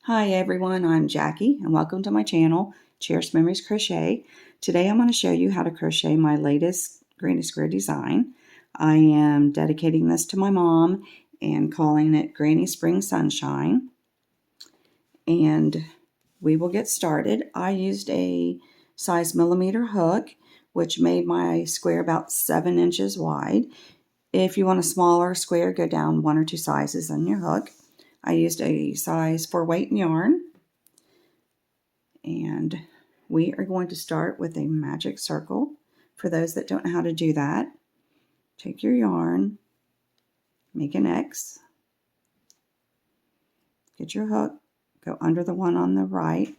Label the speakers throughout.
Speaker 1: Hi everyone, I'm Jackie and welcome to my channel, Cherished Memories Crochet. Today I'm going to show you how to crochet my latest granny square design. I am dedicating this to my mom and calling it Granny Spring Sunshine. And we will get started. I used a size millimeter hook, which made my square about 7 inches wide. If you want a smaller square, go down 1 or 2 sizes on your hook. I used a size 4 weight yarn. And we are going to start with a magic circle. For those that don't know how to do that, take your yarn, make an X, get your hook, go under the one on the right,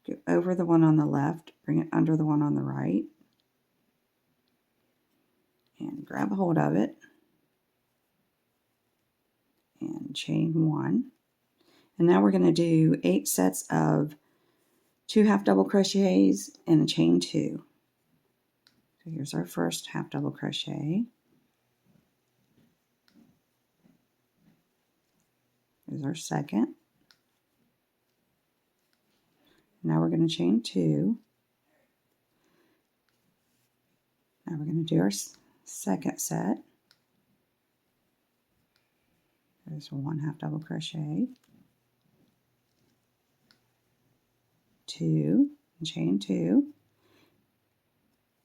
Speaker 1: go over the one on the left, bring it under the one on the right, and grab a hold of it, and chain 1. And now we're going to do 8 sets of 2 half double crochets and a chain 2. So here's our first half double crochet. Here's our second. Now we're going to chain 2. Now we're going to do our second set. There's 1 half double crochet, 2, and chain 2.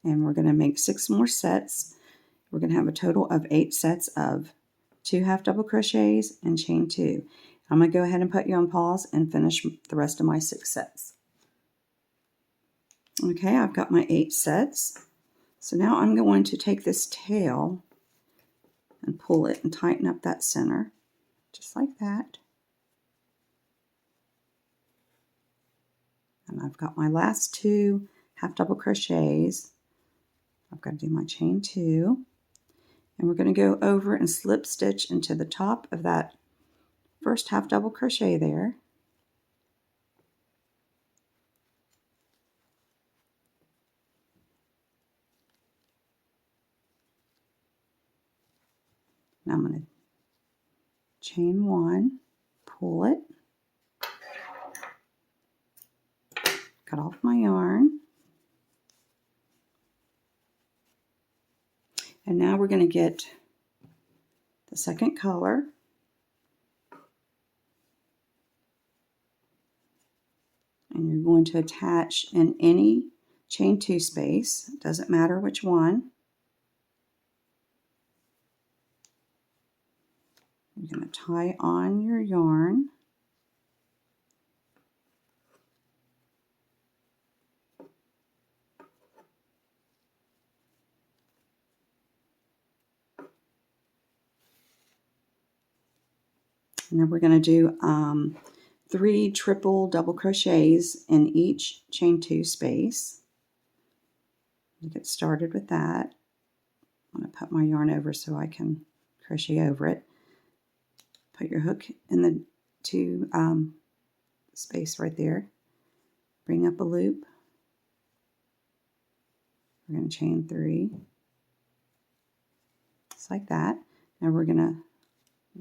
Speaker 1: And we're going to make 6 more sets. We're going to have a total of 8 sets of 2 half double crochets and chain 2. I'm going to go ahead and put you on pause and finish the rest of my 6 sets. Okay, I've got my 8 sets. So now I'm going to take this tail and pull it and tighten up that center, just like that. And I've got my last 2 half double crochets. I've got to do my chain 2. And we're going to go over and slip stitch into the top of that first half double crochet there. Now I'm going to chain 1, pull it, cut off my yarn, and now we're going to get the second color. And you're going to attach in any chain 2 space, doesn't matter which one. You're going to tie on your yarn. And then we're going to do 3 triple double crochets in each chain 2 space. To get started with that, I'm going to put my yarn over so I can crochet over it. Put your hook in the 2 space right there. Bring up a loop. We're going to chain 3. Just like that. Now we're going to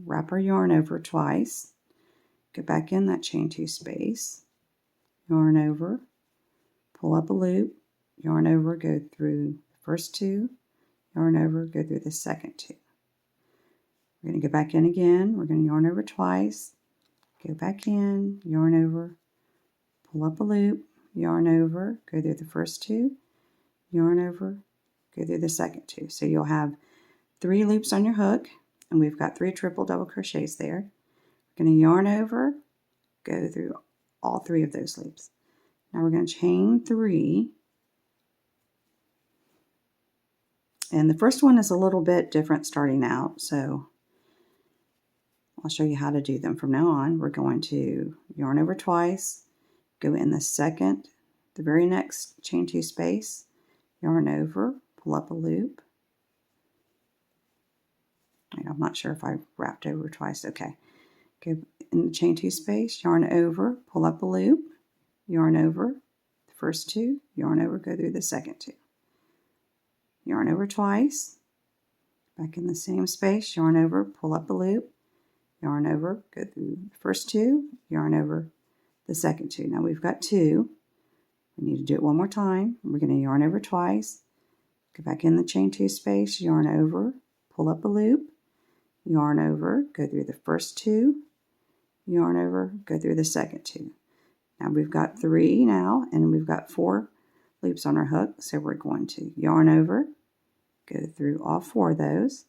Speaker 1: wrap our yarn over twice. Go back in that chain 2 space. Yarn over. Pull up a loop. Yarn over. Go through the first 2. Yarn over. Go through the second 2. We're going to go back in again. We're going to yarn over twice. Go back in. Yarn over. Pull up a loop. Yarn over. Go through the first 2. Yarn over. Go through the second 2. So you'll have 3 loops on your hook. And we've got 3 triple double crochets there. We're going to yarn over, go through all 3 of those loops. Now we're going to chain 3. And the first one is a little bit different starting out, so I'll show you how to do them from now on. We're going to yarn over twice, go in the very next chain 2 space, yarn over, pull up a loop. I'm not sure if I wrapped over twice. Okay. Go in the chain 2 space, yarn over, pull up a loop, yarn over the first 2, yarn over, go through the second 2. Yarn over twice, back in the same space, yarn over, pull up a loop, yarn over, go through the first two, yarn over the second two. Now we've got two. We need to do it one more time. We're going to yarn over twice, go back in the chain two space, yarn over, pull up a loop, yarn over, go through the first two, yarn over, go through the second two. Now we've got three now, and we've got 4 loops on our hook, so we're going to yarn over, go through all 4 of those.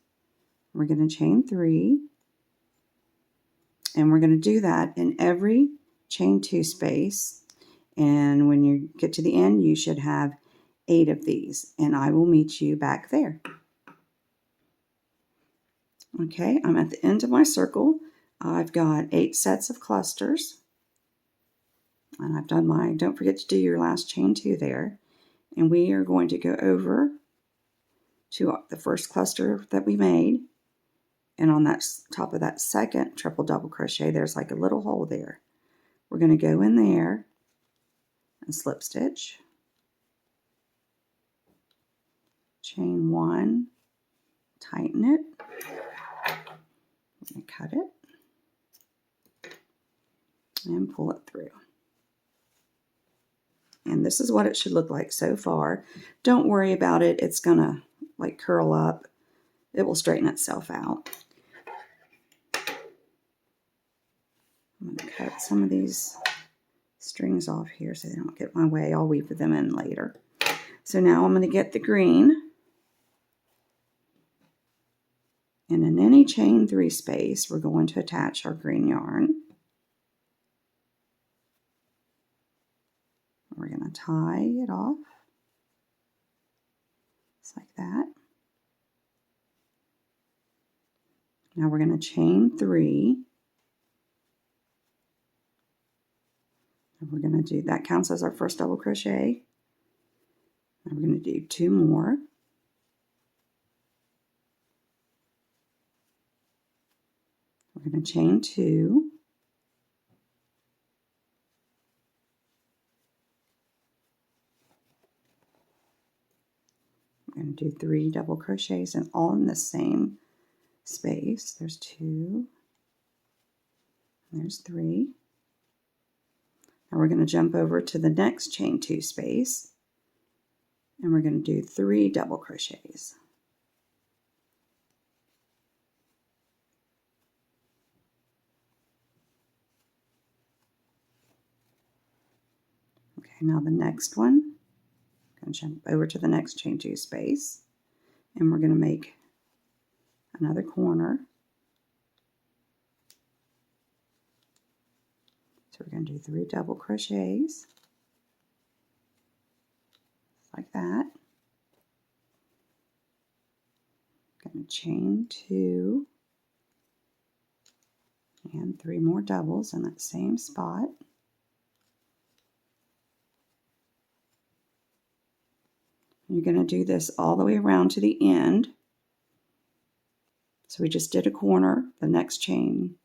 Speaker 1: We're going to chain 3, and we're going to do that in every chain 2 space, and when you get to the end you should have 8 of these, and I will meet you back there. Okay, I'm at the end of my circle. I've got 8 sets of clusters, and I've done my, don't forget to do your last chain 2 there, and we are going to go over to the first cluster that we made, and on that top of that second triple double crochet there's like a little hole there. We're going to go in there and slip stitch, chain 1, tighten it, we're going to cut it and pull it through. And this is what it should look like so far. Don't worry about it, it's going to like curl up. It will straighten itself out. I'm going to cut some of these strings off here so they don't get in my way. I'll weave them in later. So now I'm going to get the green. And in any chain 3 space, we're going to attach our green yarn. We're going to tie it off, just like that. Now we're going to chain 3. And we're going to do, that counts as our first double crochet. And we're going to do 2 more. We're going to chain 2. We're going to do 3 double crochets and all in the same space. There's 2. There's 3. Now we're going to jump over to the next chain 2 space, and we're going to do 3 double crochets. Okay, now the next one, I'm going to jump over to the next chain 2 space, and we're going to make another corner. So we're going to do 3 double crochets, like that. Going to chain 2 and 3 more doubles in that same spot. You're going to do this all the way around to the end. So we just did a corner. The next chain,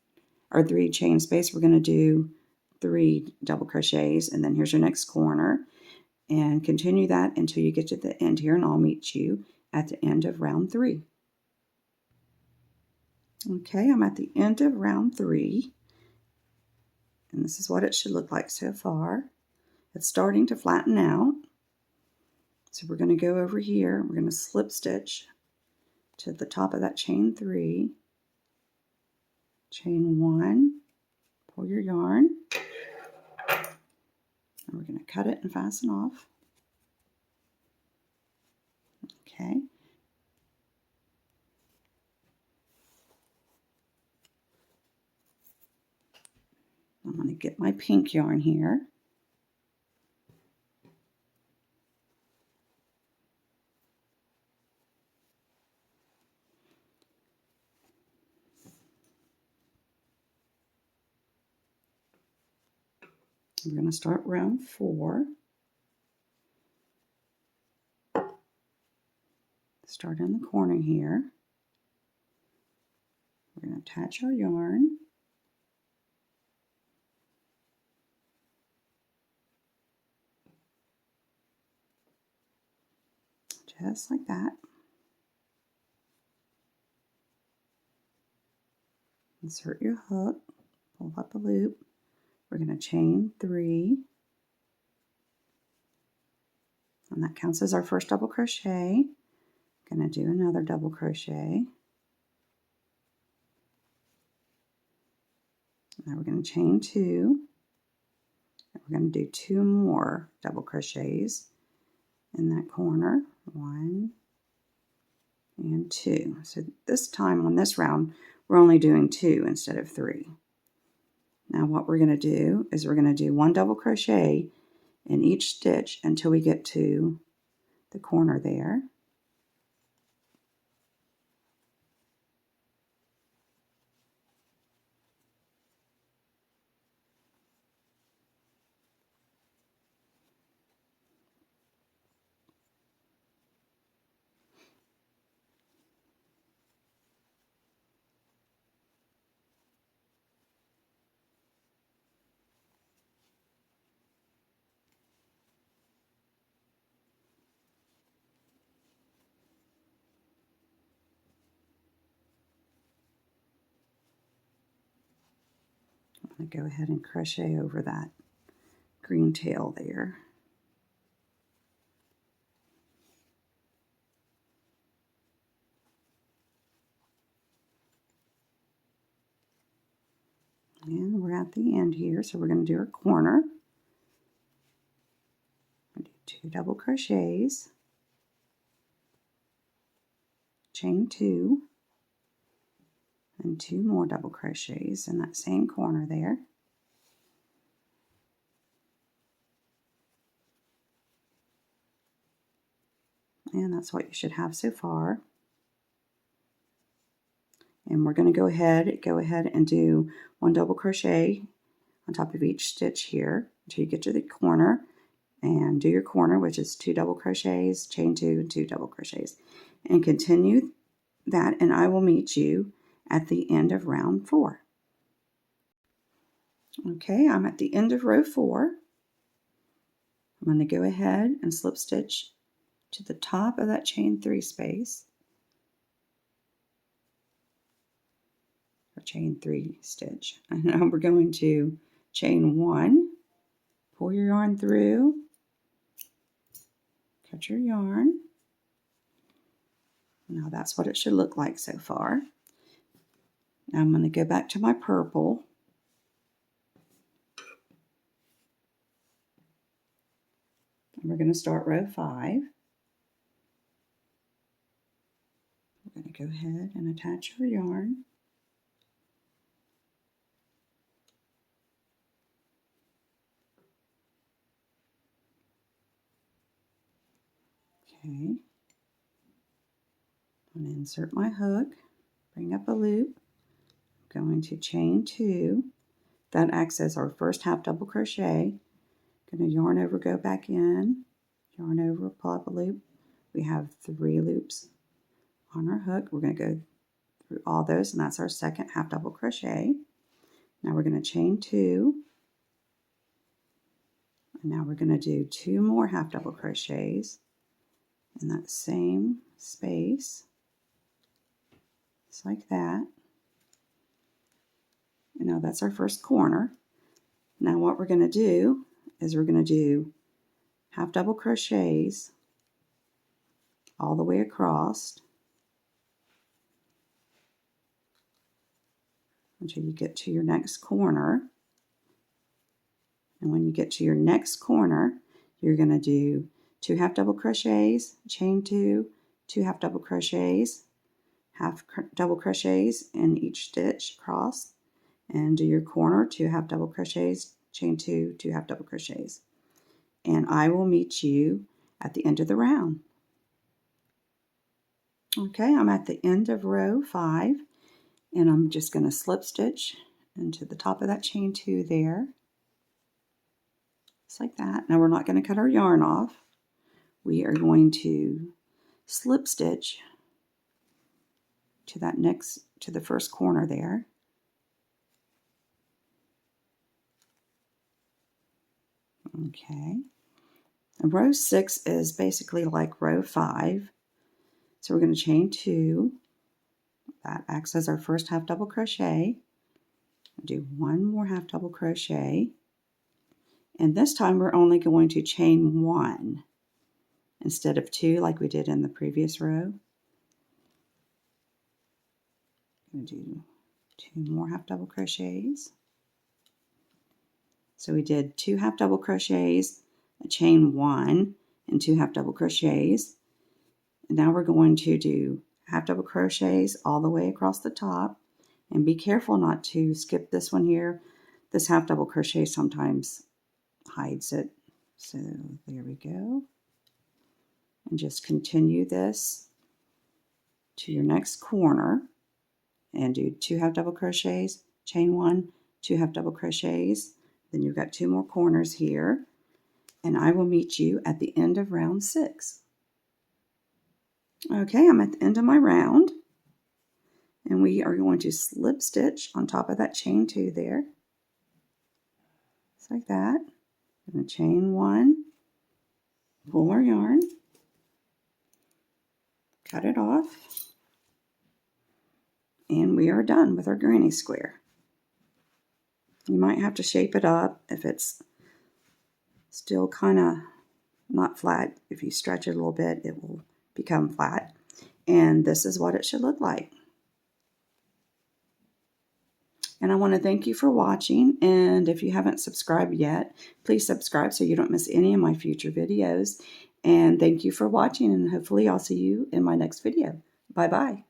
Speaker 1: or 3 chain space, we're going to do 3 double crochets, and then here's your next corner, and continue that until you get to the end here, and I'll meet you at the end of round 3. Okay, I'm at the end of round 3, and this is what it should look like so far. It's starting to flatten out, so we're going to go over here, we're going to slip stitch to the top of that chain 3, chain 1, pull your yarn, and we're going to cut it and fasten off. Okay. I'm going to get my pink yarn here. We're going to start round 4. Start in the corner here. We're going to attach our yarn. Just like that. insert your hook, pull up a loop. We're going to chain 3, and that counts as our first double crochet. Going to do another double crochet. Now we're going to chain 2, and we're going to do 2 more double crochets in that corner. 1 and 2. So this time on this round, we're only doing 2 instead of 3. Now what we're going to do is we're going to do 1 double crochet in each stitch until we get to the corner there. I'm going to go ahead and crochet over that green tail there. And we're at the end here, so we're going to do our corner. I'll do 2 double crochets, chain 2, and 2 more double crochets in that same corner there. And that's what you should have so far. And we're going to go ahead and do 1 double crochet on top of each stitch here until you get to the corner, and do your corner, which is 2 double crochets, chain 2, and 2 double crochets, and continue that, and I will meet you at the end of round 4. Okay, I'm at the end of row 4. I'm going to go ahead and slip stitch to the top of that chain 3 space, or chain 3 stitch, and now we're going to chain 1, pull your yarn through, cut your yarn. Now that's what it should look like so far. Now I'm going to go back to my purple. And we're going to start row 5. We're going to go ahead and attach our yarn. Okay. I'm going to insert my hook, bring up a loop. I'm going to chain 2. That acts as our first half double crochet. Going to yarn over, go back in, yarn over, pull up a loop. We have 3 loops on our hook. We're going to go through all those, and that's our second half double crochet. Now we're going to chain 2, and now we're going to do 2 more half double crochets in that same space, just like that. And now that's our first corner. Now what we're going to do is we're going to do half double crochets all the way across until you get to your next corner. And when you get to your next corner, you're going to do 2 half double crochets, chain 2, 2 half double crochets, double crochets in each stitch across, and do your corner, 2 half double crochets, chain 2, 2 half double crochets. And I will meet you at the end of the round. Okay, I'm at the end of row 5, and I'm just going to slip stitch into the top of that chain 2 there, just like that. Now we're not going to cut our yarn off. We are going to slip stitch to the first corner there. Okay. And row 6 is basically like row 5. So we're going to chain 2. That acts as our first half double crochet. Do one more half double crochet, and this time we're only going to chain 1 instead of 2 like we did in the previous row. I'm going to do 2 more half double crochets. So we did 2 half double crochets, a chain 1, and 2 half double crochets. And now we're going to do half double crochets all the way across the top, and be careful not to skip this one here. This half double crochet sometimes hides it. So there we go. And just continue this to your next corner and do 2 half double crochets, chain 1, 2 half double crochets. Then you've got 2 more corners here, and I will meet you at the end of round 6. Okay, I'm at the end of my round, and we are going to slip stitch on top of that chain 2 there. Just like that. I'm going to chain 1, pull our yarn, cut it off, and we are done with our granny square. You might have to shape it up if it's still kind of not flat. If you stretch it a little bit, it will become flat. And this is what it should look like. And I want to thank you for watching. And if you haven't subscribed yet, please subscribe so you don't miss any of my future videos. And thank you for watching, and hopefully I'll see you in my next video. Bye-bye.